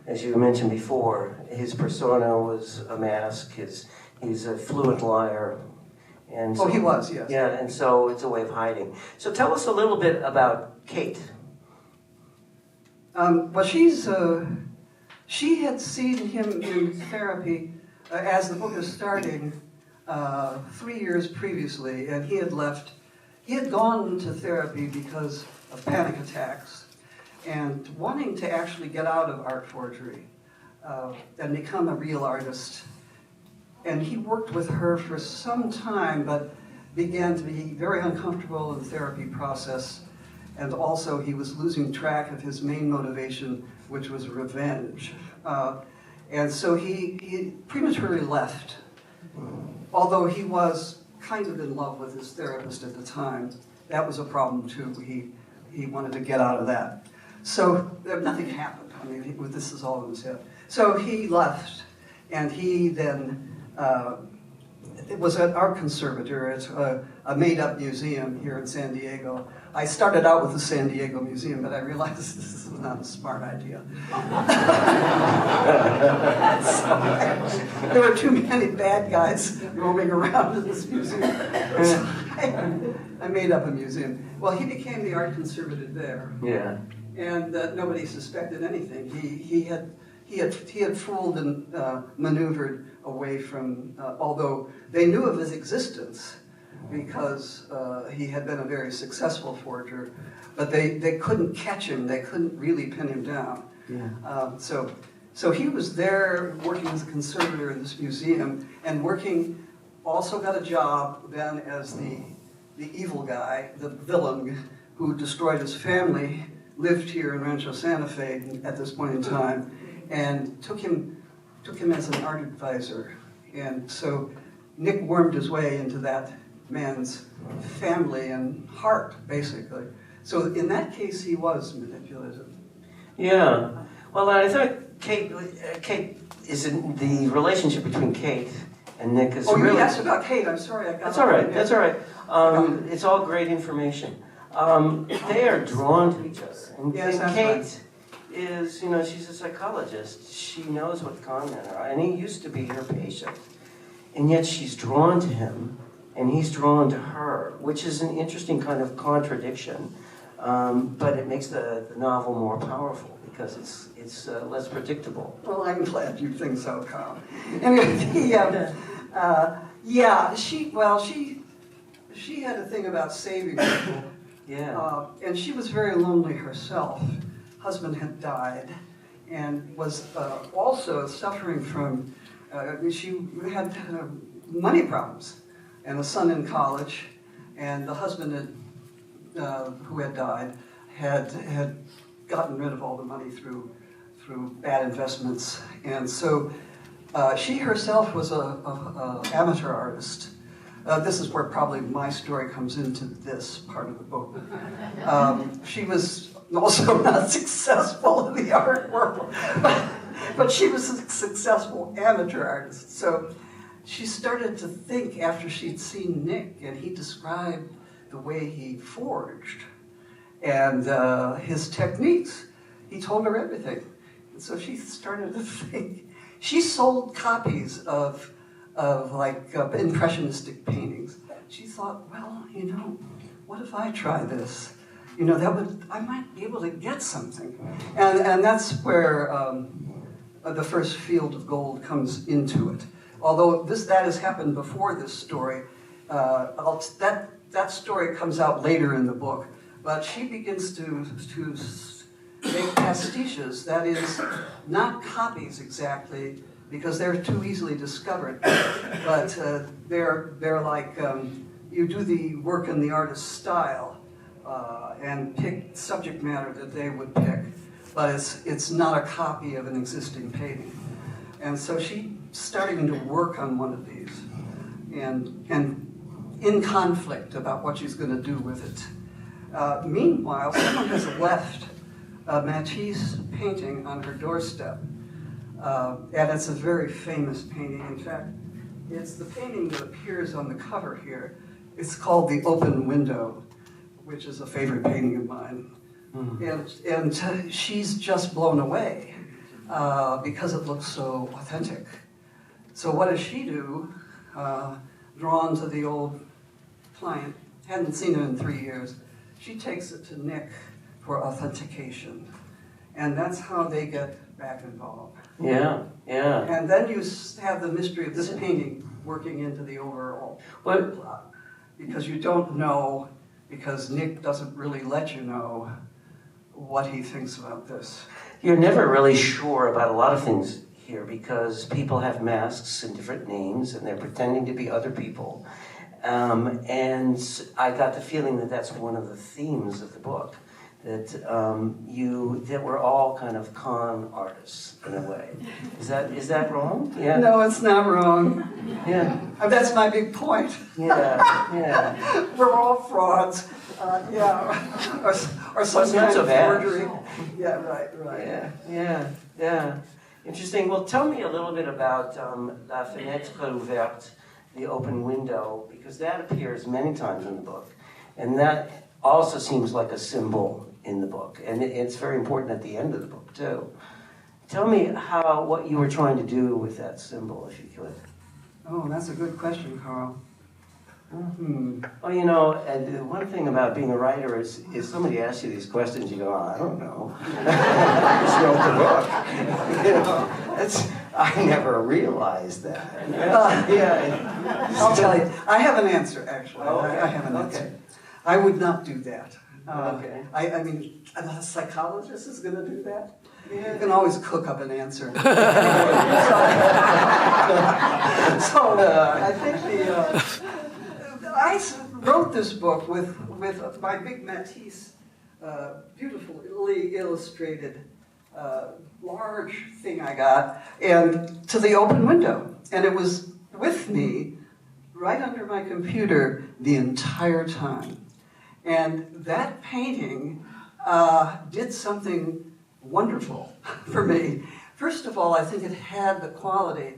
As you mentioned before, his persona was a mask. He's a fluent liar. And Oh, he was, yes. Yeah, and so it's a way of hiding. So tell us a little bit about Kate. Well, she had seen him in therapy as the book is starting 3 years previously, and he had left. He had gone to therapy because of panic attacks and wanting to actually get out of art forgery and become a real artist. And he worked with her for some time, but began to be very uncomfortable in the therapy process. And also he was losing track of his main motivation, which was revenge. And so he prematurely left. Although he was kind of in love with his therapist at the time. That was a problem too. He wanted to get out of that. So nothing happened. I mean, this is all in his head. So he left, and he then it was an art conservator at a made-up museum here in San Diego. I started out with the San Diego Museum, but I realized this is not a smart idea. So, there were too many bad guys roaming around in this museum. So I made up a museum. Well, he became the art conservator there. Yeah. And nobody suspected anything. He had fooled and maneuvered away from, although they knew of his existence because he had been a very successful forger, but they couldn't catch him. They couldn't really pin him down. Yeah. So he was there working as a conservator in this museum and also got a job then as the evil guy, the villain who destroyed his family, lived here in Rancho Santa Fe at this point in time, and took him as an art advisor. And so Nick wormed his way into that man's family and heart, basically. So in that case, he was manipulative. Yeah. Well, I thought Kate is in the relationship between Kate and Nick is really... You asked about Kate. I'm sorry. That's all right. That's all right. It's all great information. They are drawn to each other. And, Yes, and that's Kate right. is, she's a psychologist. She knows what con men are. And he used to be her patient. And yet she's drawn to him, and he's drawn to her, which is an interesting kind of contradiction. But it makes the novel more powerful because it's less predictable. Well, I'm glad you think so, Carl. Anyway, she had a thing about saving people. Yeah. And she was very lonely herself. Husband had died and was also suffering from, she had money problems and a son in college, and the husband who had died had gotten rid of all the money through bad investments. And so she herself was a amateur artist. This is where probably my story comes into this part of the book. She was also not successful in the art world, but she was a successful amateur artist. So she started to think after she'd seen Nick, and he described the way he forged and his techniques. He told her everything. And so she started to think. She sold copies of impressionistic paintings. She thought, well, what if I try this? I might be able to get something. And that's where the first field of gold comes into it. Although that has happened before this story, that story comes out later in the book. But she begins to make pastiches, that is, not copies exactly, because they're too easily discovered, but they're like, you do the work in the artist's style and pick subject matter that they would pick, but it's not a copy of an existing painting. And so she's starting to work on one of these and in conflict about what she's going to do with it. Meanwhile, someone has left a Matisse painting on her doorstep. And it's a very famous painting. In fact, it's the painting that appears on the cover here. It's called The Open Window, which is a favorite painting of mine. And she's just blown away because it looks so authentic. So what does she do? drawn to the old client, hadn't seen him in 3 years. She takes it to Nick for authentication. And that's how they get back involved. Yeah, yeah. And then you have the mystery of this painting working into the overall plot. Because you don't know, because Nick doesn't really let you know what he thinks about this. You're never really sure about a lot of things here because people have masks and different names and they're pretending to be other people. And I got the feeling that that's one of the themes of the book, that that we're all kind of con artists in a way. Is that wrong? Yeah. No, it's not wrong. Yeah. That's my big point. Yeah. Yeah. We're all frauds. Yeah. Or some Well, it's not kind so of bad. forgery. Yeah, right. Yeah. Yeah. Yeah. Interesting. Well, tell me a little bit about La Fenêtre Ouverte, the open window, because that appears many times in the book, and that also seems like a symbol in the book, and it's very important at the end of the book too. Tell me what you were trying to do with that symbol, if you could. Oh, that's a good question, Carl. Well, you know, and the one thing about being a writer is if somebody asks you these questions, you go, oh, I don't know. I just wrote the book. You know, I never realized that. Yeah. I'll tell you. I have an answer, actually. Oh, okay. I have an answer. Okay. I would not do that. Okay. I mean, a psychologist is going to do that? You can always cook up an answer. So I think I wrote this book with my big Matisse, beautifully illustrated, large thing I got, and to the open window. And it was with me right under my computer the entire time. And that painting did something wonderful for me. First of all, I think it had the quality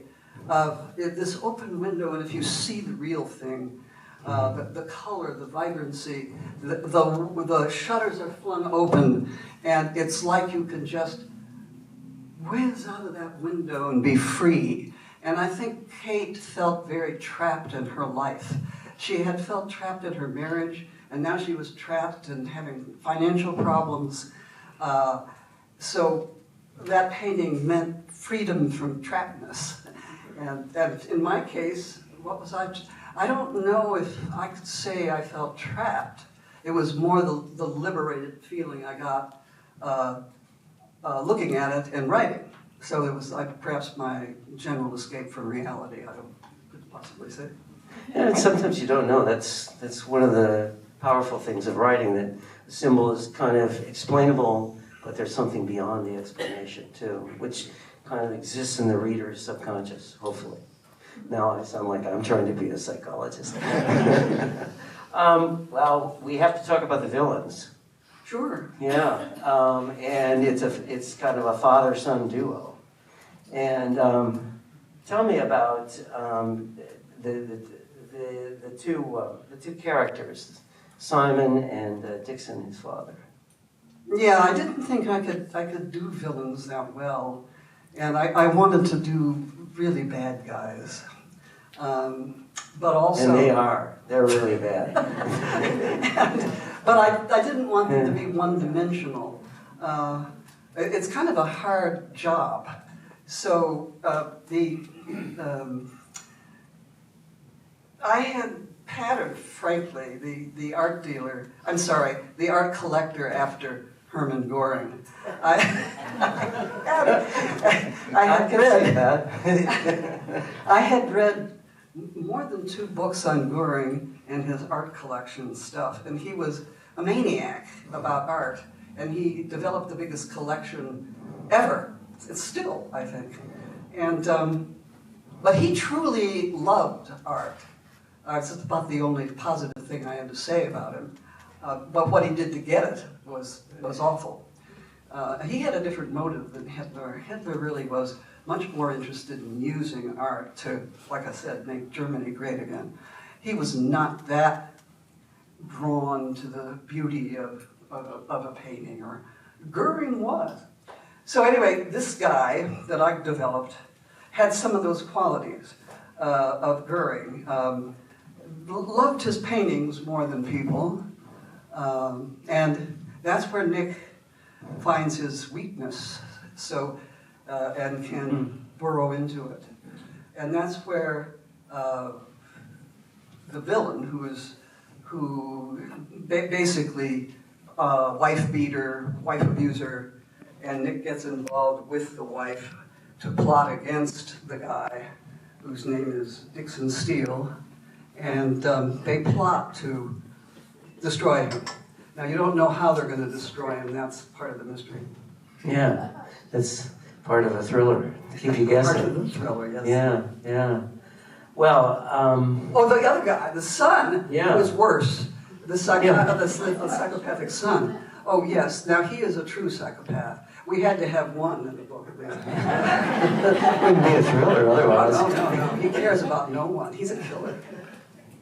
of this open window, and if you see the real thing, the color, the vibrancy, the shutters are flung open, and it's like you can just whiz out of that window and be free. And I think Kate felt very trapped in her life. She had felt trapped in her marriage, and now she was trapped and having financial problems. So that painting meant freedom from trappedness. And in my case, what was I don't know if I could say I felt trapped. It was more the liberated feeling I got looking at it and writing. So it was perhaps my general escape from reality, I could possibly say. And sometimes you don't know. That's one of the powerful things of writing, that the symbol is kind of explainable, but there's something beyond the explanation too, which kind of exists in the reader's subconscious, hopefully. Now I sound like I'm trying to be a psychologist. Well, we have to talk about the villains. Sure. Yeah, and it's kind of a father-son duo. And tell me about the two characters, Simon and Dixon, his father. Yeah, I didn't think I could do villains that well, and I wanted to do really bad guys, but also. And they are. They're really bad. But I didn't want them to be one-dimensional. It's kind of a hard job. So I had patterned, frankly, the art collector after Hermann Göring. I had read more than 2 books on Göring and his art collection stuff, and he was a maniac about art, and he developed the biggest collection ever. It's still, I think. And but he truly loved art. It's about the only positive thing I have to say about him. But what he did to get it was awful. He had a different motive than Hitler. Hitler really was much more interested in using art to, like I said, make Germany great again. He was not that drawn to the beauty of a painting, or Göring was. So anyway, this guy that I developed had some of those qualities of Göring. loved his paintings more than people. And that's where Nick finds his weakness, and can burrow into it. And that's where the villain, who basically wife beater, wife abuser, and Nick gets involved with the wife to plot against the guy, whose name is Dixon Steele, and they plot to destroy him. Now, you don't know how they're going to destroy him. That's part of the mystery. Yeah, that's part of a thriller to keep you guessing. Part of the thriller, yes. Yeah. Well, Oh, the other guy, the son, Yeah. was worse. The psychopathic son. Oh, yes. Now, he is a true psychopath. We had to have one in the book, at least. wouldn't be a thriller otherwise. No. He cares about no one. He's a killer.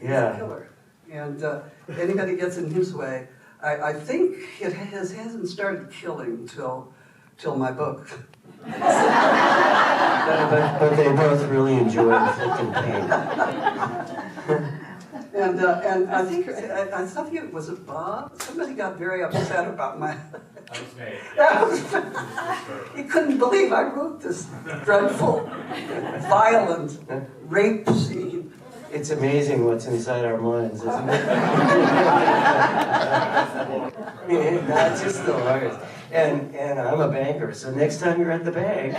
He's a killer. And anybody gets in his way. I think it hasn't started killing till my book. But they both really enjoy inflicting pain. And I think it was Bob. Somebody got very upset about my. That was me. He couldn't believe I wrote this dreadful, violent rape scene. It's amazing what's inside our minds, isn't it? Not just the lawyers. And I'm a banker, so next time you're at the bank.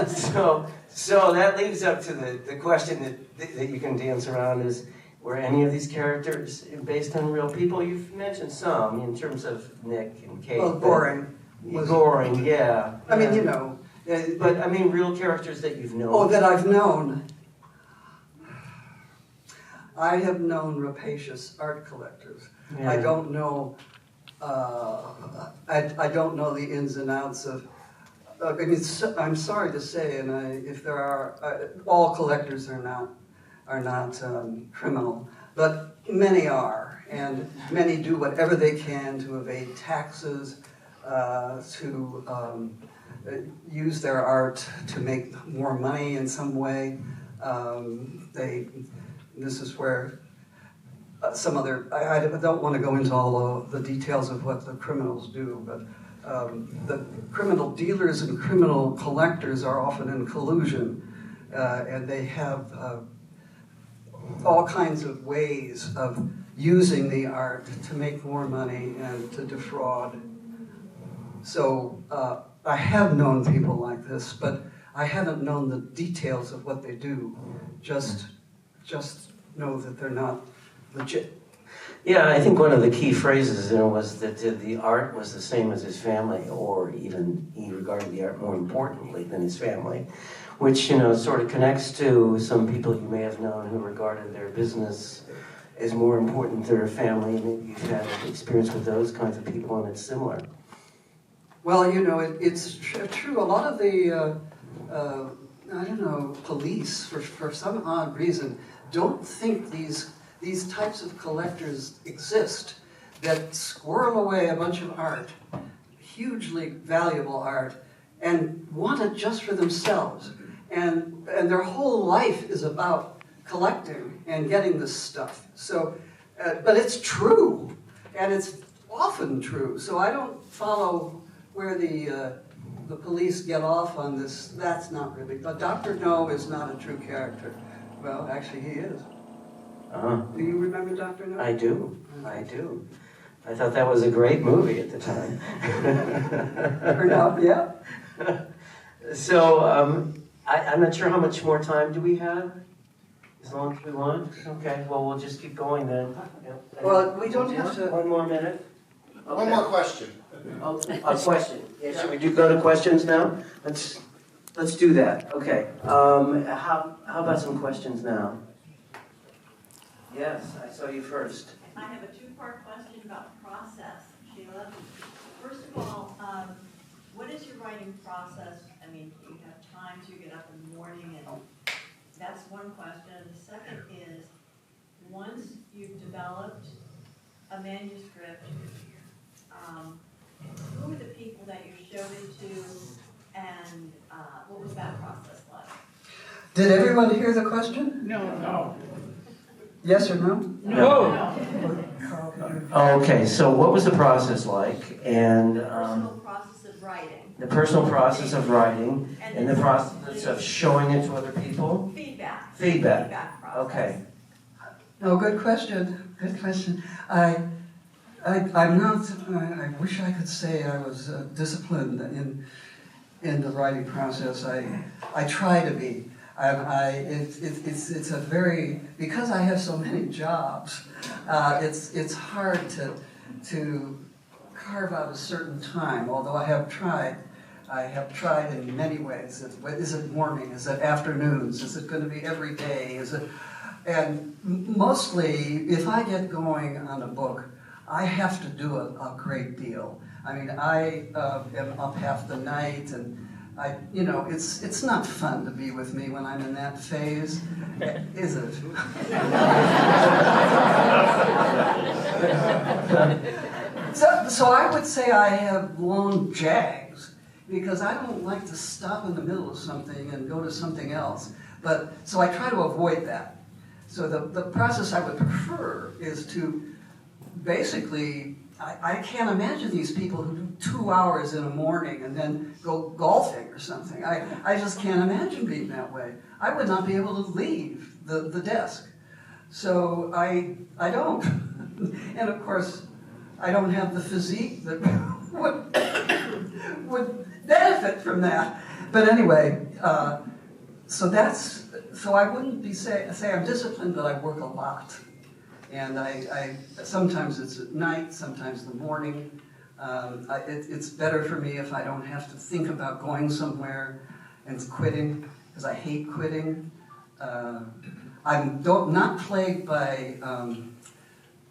So that leads up to the question that you can dance around is, were any of these characters based on real people? You've mentioned some in terms of Nick and Kate. Well, Goring. Goring, yeah. I mean, you know. But I mean, real characters that you've known. Oh, that I've known. I have known rapacious art collectors. Yeah. I don't know. I don't know the ins and outs of. I mean, I'm sorry to say, and if there are, all collectors are not criminal, but many are, and many do whatever they can to evade taxes, to use their art to make more money in some way. This is where some other, I don't want to go into all the details of what the criminals do, but the criminal dealers and criminal collectors are often in collusion, and they have all kinds of ways of using the art to make more money and to defraud. So I have known people like this, but I haven't known the details of what they do. Just know that they're not legit. Yeah, I think one of the key phrases was that the art was the same as his family, or even he regarded the art more importantly than his family, which sort of connects to some people you may have known who regarded their business as more important than their family. Maybe you've had experience with those kinds of people, and it's similar. Well, it's true. A lot of the police, for some odd reason, don't think these types of collectors exist, that squirrel away a bunch of art, hugely valuable art, and want it just for themselves. And their whole life is about collecting and getting this stuff. So, but it's true, and it's often true. So I don't follow where the police get off on this. That's not really. Dr. No is not a true character. Well, actually, he is. Do you remember Dr. No? I do. I thought that was a great movie at the time. Turned out, yeah. So, I'm not sure how much more time do we have? As long as we want? Okay, well, we'll just keep going then. Well, we don't have to... One more minute? Okay. One more question. A question. Yeah, should we go to questions now? Let's do that. Okay. How about some questions now? Yes, I saw you first. I have a two-part question about process, Sheila. First of all, what is your writing process? I mean, you have time to get up in the morning, and that's one question. The second is, once you've developed a manuscript, who are the people that you showed it to, and what was that process like? Did everyone hear the question? No. Yes or no? No. Carl, could you- Okay, so what was the process like? And Personal process of writing. the personal process of writing and the process of showing it to other people? Feedback. Feedback. Feedback process. Okay. No, good question. Good question. I'm not. I wish I could say I was disciplined in the writing process. I try to be. It's a very, because I have so many jobs. It's hard to carve out a certain time. Although I have tried in many ways. Is it morning? Is it afternoons? Is it going to be every day? Is it? And mostly, if I get going on a book, I have to do a great deal. I mean, I am up half the night, and it's not fun to be with me when I'm in that phase, is it? So I would say I have long jags, because I don't like to stop in the middle of something and go to something else. So I try to avoid that. So the process I would prefer is to basically, I can't imagine these people who do 2 hours in a morning and then go golfing or something. I just can't imagine being that way. I would not be able to leave the desk. So I don't. And of course, I don't have the physique that would benefit from that. But anyway, so I wouldn't say I'm disciplined, but I work a lot. And I sometimes it's at night, sometimes in the morning. It's better for me if I don't have to think about going somewhere and quitting, because I hate quitting. I'm not plagued by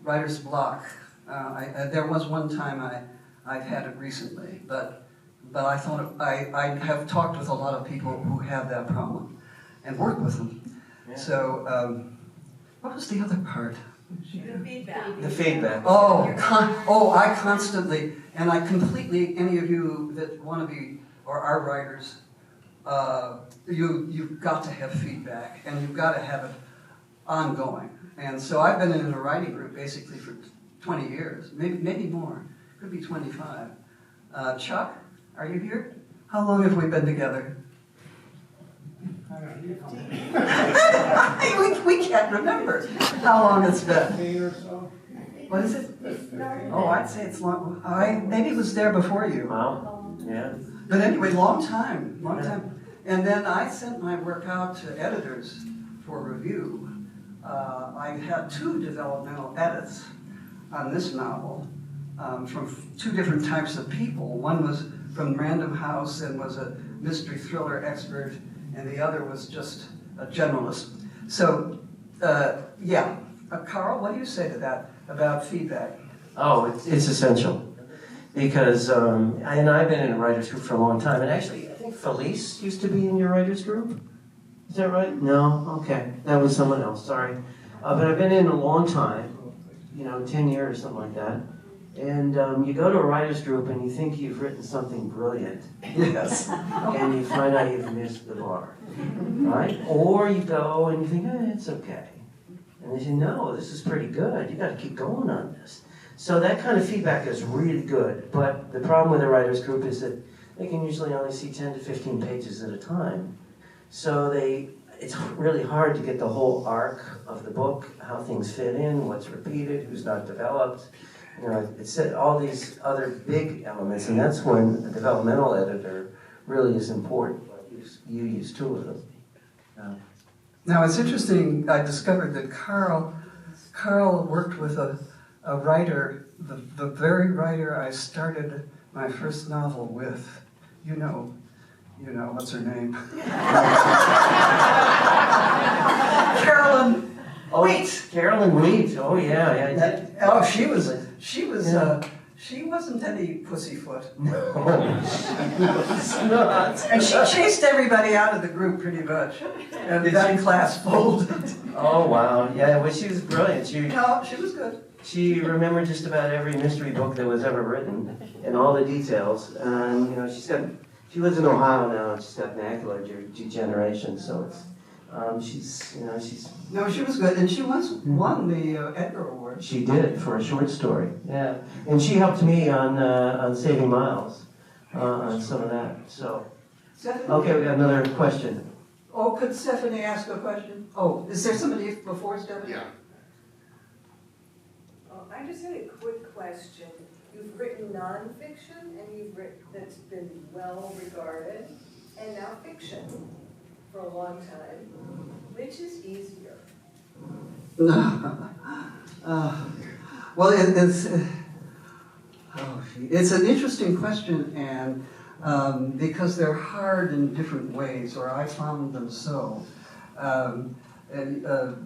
writer's block. There was one time I've had it recently, but I thought I have talked with a lot of people who have that problem and worked with them. Yeah. So what was the other part? The feedback. The feedback. I constantly, and I completely, any of you that want to be, or are writers, you've got to have feedback, and you've got to have it ongoing. And so I've been in a writing group basically for 20 years, maybe more, could be 25. Chuck, are you here? How long have we been together? we can't remember how long it's been. 10 or so. What is it? Oh, I'd say it's long. Maybe it was there before you. Wow. Yeah. But anyway, long time. And then I sent my work out to editors for review. I had 2 developmental edits on this novel from 2 different types of people. One was from Random House and was a mystery thriller expert, and the other was just a generalist. So, Carl, what do you say to that about feedback? Oh, it's essential. Because, and I've been in a writer's group for a long time, and actually, I think Felice used to be in your writer's group? Is that right? No? Okay. That was someone else, sorry. But I've been in a long time, 10 years, something like that. And you go to a writer's group and you think you've written something brilliant. Yes. And you find out you've missed the bar, right? Or you go and you think, it's okay. And they say, no, this is pretty good. You got to keep going on this. So that kind of feedback is really good. But the problem with a writer's group is that they can usually only see 10 to 15 pages at a time. So it's really hard to get the whole arc of the book, how things fit in, what's repeated, who's not developed. It's all these other big elements, and that's when a developmental editor really is important. You use 2 of them. Now it's interesting, I discovered that Carl worked with a writer, the very writer I started my first novel with. You know, what's her name? Carolyn Wheat. Carolyn Wheat. Oh yeah. Oh, she wasn't any pussyfoot. No, she was not. And she chased everybody out of the group pretty much. And that class folded. Oh wow, yeah. Well, she was brilliant. No, she was good. She remembered just about every mystery book that was ever written and all the details. And she lives in Ohio now, and she's got macular degeneration, so She's No, she was good, and she once won the Edgar Award. she did for a short story. Yeah, and she helped me on Saving Miles, on some of that. So Stephanie? okay, we got another question. Oh, could Stephanie ask a question? Oh, is there somebody before Stephanie? Yeah. I just had a quick question. You've written nonfiction and you've written that's been well regarded, and now fiction for a long time. Which is easier? Well, it's an interesting question, and because they're hard in different ways, or I found them so. The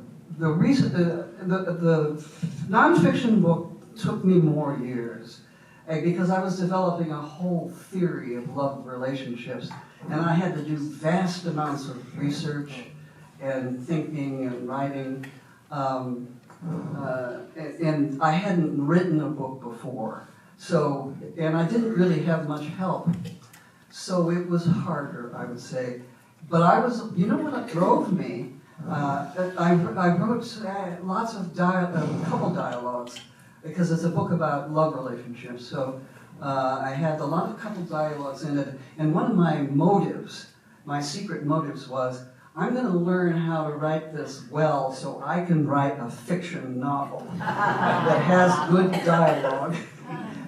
nonfiction book took me more years because I was developing a whole theory of love relationships, and I had to do vast amounts of research and thinking and writing, and I hadn't written a book before, so, and I didn't really have much help, so it was harder, I would say. But you know what drove me? I wrote lots of couple dialogues, because it's a book about love relationships. So I had a lot of couple dialogues in it, and one of my motives, my secret motives, was I'm going to learn how to write this well so I can write a fiction novel that has good dialogue.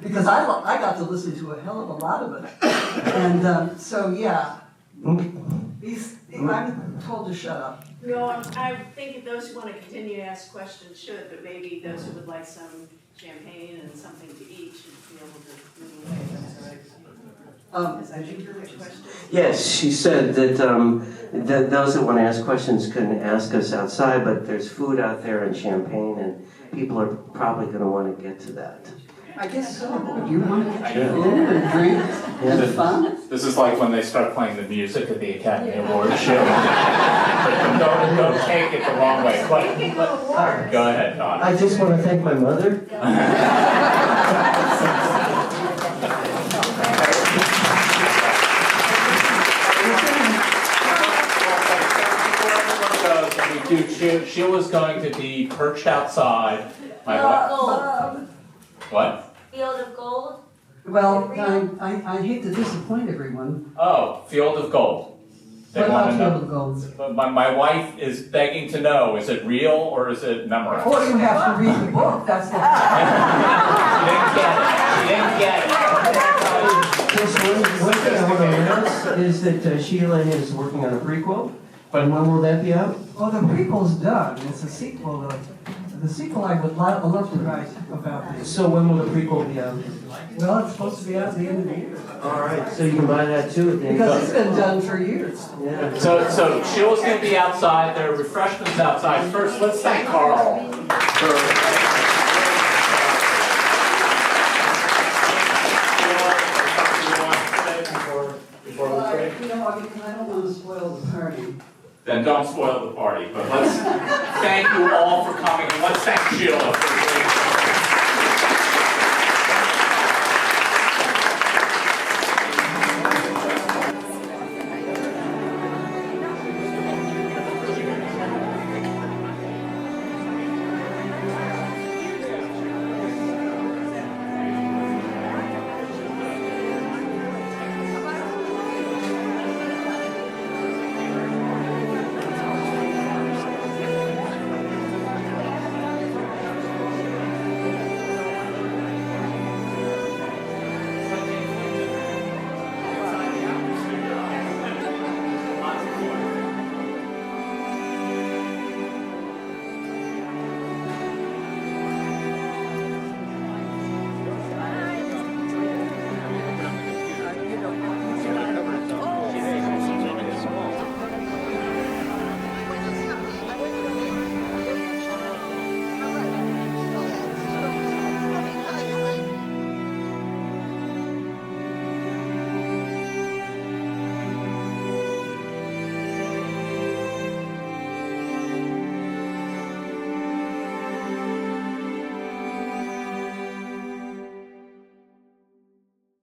Because I got to listen to a hell of a lot of it. And so, yeah, I'm told to shut up. No, I think if those who want to continue to ask questions should, but maybe those who would like some champagne and something to eat should be able to move away. That's all right. Because I think your next question. Yes, she said that those that want to ask questions can ask us outside, but there's food out there and champagne, and people are probably going to want to get to that. I guess so. Do you want to get I do. food and drink? Yeah. Is it fun? This is like when they start playing the music at the Academy Awards show. Don't take it the wrong way. Go ahead, Don. I just want to thank my mother. Sheila's going to be perched outside. Gold. What? Field of gold. Well, I hate to disappoint everyone. Oh, Field of Gold. They What want about to know. Field of Gold? But my wife is begging to know, is it real or is it memorized? Or you have to read the book. That's the She didn't get it. Just one thing I want to announce is that Sheila is working on a prequel. But when will that be out? Well, the prequel's done. It's a sequel. The sequel I would love to write about this. So when will the prequel be out? Well, it's supposed to be out at the end of the year. All right, so you can buy that too at the end. Because it's been done for years. Yeah. So Sheila's going to be outside. There are refreshments outside. First, let's thank Carl for. Before we break? You know, I don't want to spoil the party. Then don't spoil the party. But let's thank you all for coming, and let's thank Sheila for